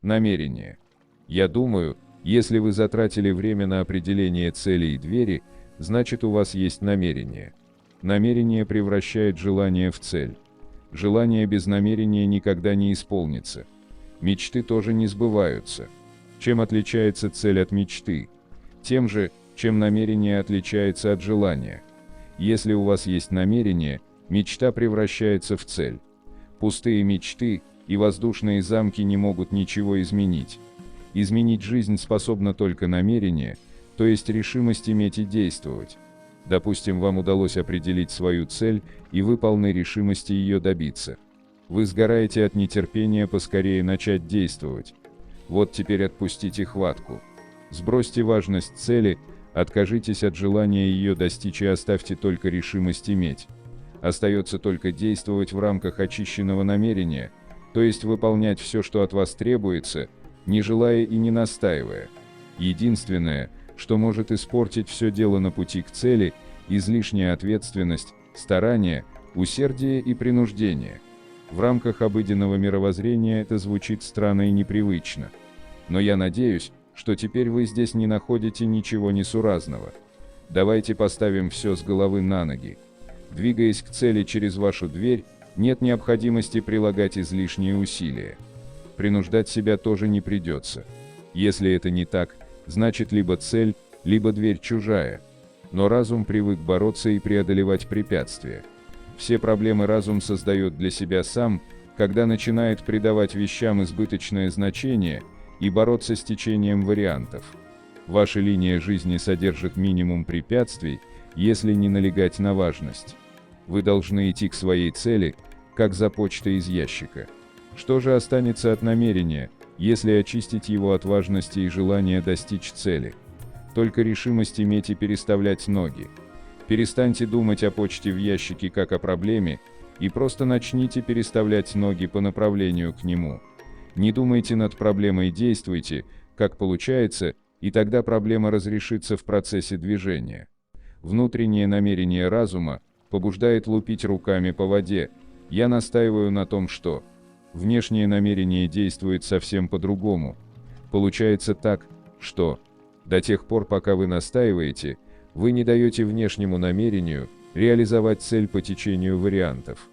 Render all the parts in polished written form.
Намерение. Я думаю, если вы затратили время на определение цели и двери, значит у вас есть намерение. Намерение превращает желание в цель. Желание без намерения никогда не исполнится. Мечты тоже не сбываются. Чем отличается цель от мечты? Тем же, чем намерение отличается от желания. Если у вас есть намерение, мечта превращается в цель. Пустые мечты и воздушные замки не могут ничего изменить. Изменить жизнь способно только намерение, то есть решимость иметь и действовать. Допустим, вам удалось определить свою цель, и вы полны решимости ее добиться. Вы сгораете от нетерпения поскорее начать действовать. Вот теперь отпустите хватку. Сбросьте важность цели, откажитесь от желания ее достичь и оставьте только решимость иметь. Остается только действовать в рамках очищенного намерения, то есть выполнять все, что от вас требуется, не желая и не настаивая. Единственное, что может испортить все дело на пути к цели, излишняя ответственность, старание, усердие и принуждение. В рамках обыденного мировоззрения это звучит странно и непривычно. Но я надеюсь, что теперь вы здесь не находите ничего несуразного. Давайте поставим все с головы на ноги. Двигаясь к цели через вашу дверь, нет необходимости прилагать излишние усилия. Принуждать себя тоже не придется. Если это не так, значит либо цель, либо дверь чужая. Но разум привык бороться и преодолевать препятствия. Все проблемы разум создает для себя сам, когда начинает придавать вещам избыточное значение и бороться с течением вариантов. Ваша линия жизни содержит минимум препятствий, если не налегать на важность. Вы должны идти к своей цели, как за почтой из ящика. Что же останется от намерения, если очистить его от важности и желания достичь цели? Только решимость иметь и переставлять ноги. Перестаньте думать о почте в ящике как о проблеме, и просто начните переставлять ноги по направлению к нему. Не думайте над проблемой, действуйте, как получается, и тогда проблема разрешится в процессе движения. Внутреннее намерение разума побуждает лупить руками по воде. Я настаиваю на том, что внешнее намерение действует совсем по-другому. Получается так, что до тех пор, пока вы настаиваете, вы не даете внешнему намерению реализовать цель по течению вариантов.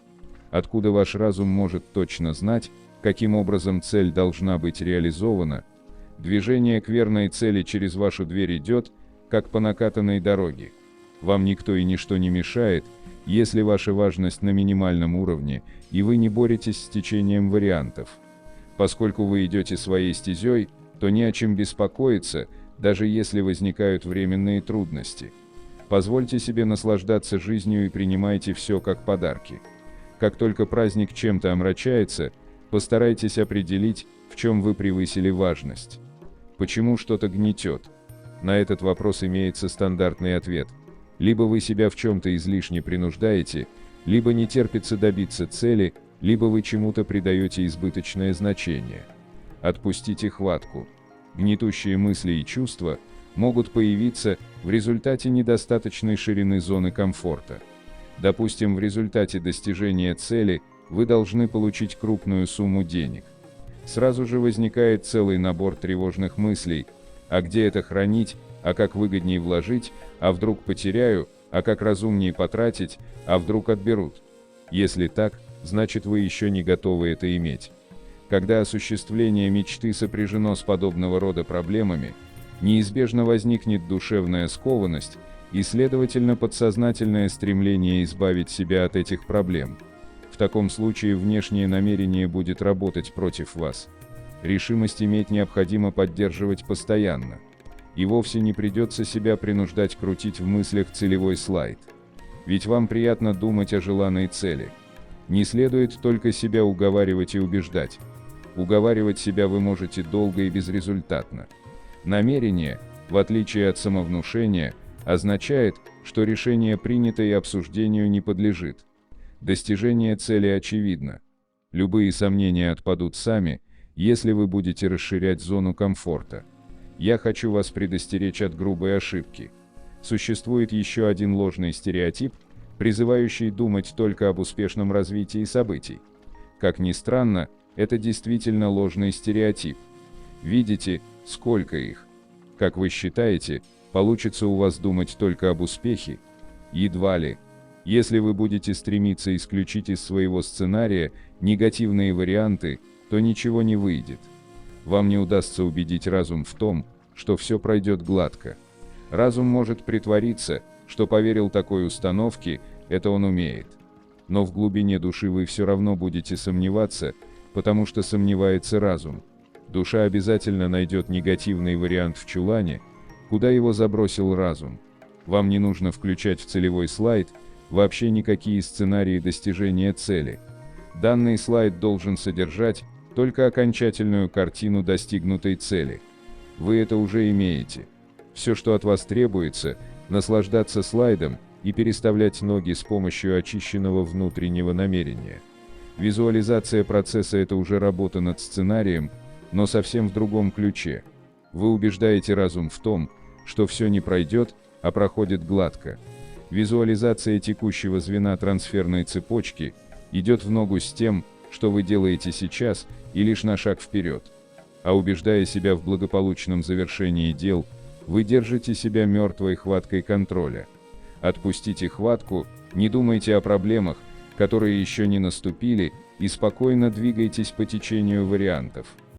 Откуда ваш разум может точно знать, каким образом цель должна быть реализована? Движение к верной цели через вашу дверь идет, как по накатанной дороге. Вам никто и ничто не мешает, если ваша важность на минимальном уровне, и вы не боретесь с течением вариантов. Поскольку вы идете своей стезей, то не о чем беспокоиться, даже если возникают временные трудности. Позвольте себе наслаждаться жизнью и принимайте все как подарки. Как только праздник чем-то омрачается, постарайтесь определить, в чем вы превысили важность. Почему что-то гнетет? На этот вопрос имеется стандартный ответ. Либо вы себя в чем-то излишне принуждаете, либо не терпится добиться цели, либо вы чему-то придаете избыточное значение. Отпустите хватку. Гнетущие мысли и чувства могут появиться в результате недостаточной ширины зоны комфорта. Допустим, в результате достижения цели вы должны получить крупную сумму денег. Сразу же возникает целый набор тревожных мыслей: а где это хранить, а как выгоднее вложить, а вдруг потеряю, а как разумнее потратить, а вдруг отберут. Если так, значит вы еще не готовы это иметь. Когда осуществление мечты сопряжено с подобного рода проблемами, неизбежно возникнет душевная скованность и, следовательно, подсознательное стремление избавить себя от этих проблем. В таком случае внешнее намерение будет работать против вас. Решимость иметь необходимо поддерживать постоянно. И вовсе не придется себя принуждать крутить в мыслях целевой слайд. Ведь вам приятно думать о желанной цели. Не следует только себя уговаривать и убеждать. Уговаривать себя вы можете долго и безрезультатно. Намерение, в отличие от самовнушения, означает, что решение принято и обсуждению не подлежит. Достижение цели очевидно. Любые сомнения отпадут сами, если вы будете расширять зону комфорта. Я хочу вас предостеречь от грубой ошибки. Существует еще один ложный стереотип, призывающий думать только об успешном развитии событий. Как ни странно, это действительно ложный стереотип. Видите, сколько их? Как вы считаете, получится у вас думать только об успехе? Едва ли. Если вы будете стремиться исключить из своего сценария негативные варианты, то ничего не выйдет. Вам не удастся убедить разум в том, что все пройдет гладко. Разум может притвориться, что поверил такой установке, это он умеет. Но в глубине души вы все равно будете сомневаться, потому что сомневается разум. Душа обязательно найдет негативный вариант в чулане, куда его забросил разум. Вам не нужно включать в целевой слайд вообще никакие сценарии достижения цели. Данный слайд должен содержать только окончательную картину достигнутой цели. Вы это уже имеете. Все, что от вас требуется, наслаждаться слайдом и переставлять ноги с помощью очищенного внутреннего намерения. Визуализация процесса – это уже работа над сценарием, но совсем в другом ключе. Вы убеждаете разум в том, что все не пройдет, а проходит гладко. Визуализация текущего звена трансферной цепочки идет в ногу с тем, что вы делаете сейчас, и лишь на шаг вперед. А убеждая себя в благополучном завершении дел, вы держите себя мертвой хваткой контроля. Отпустите хватку, не думайте о проблемах, которые еще не наступили, и спокойно двигайтесь по течению вариантов.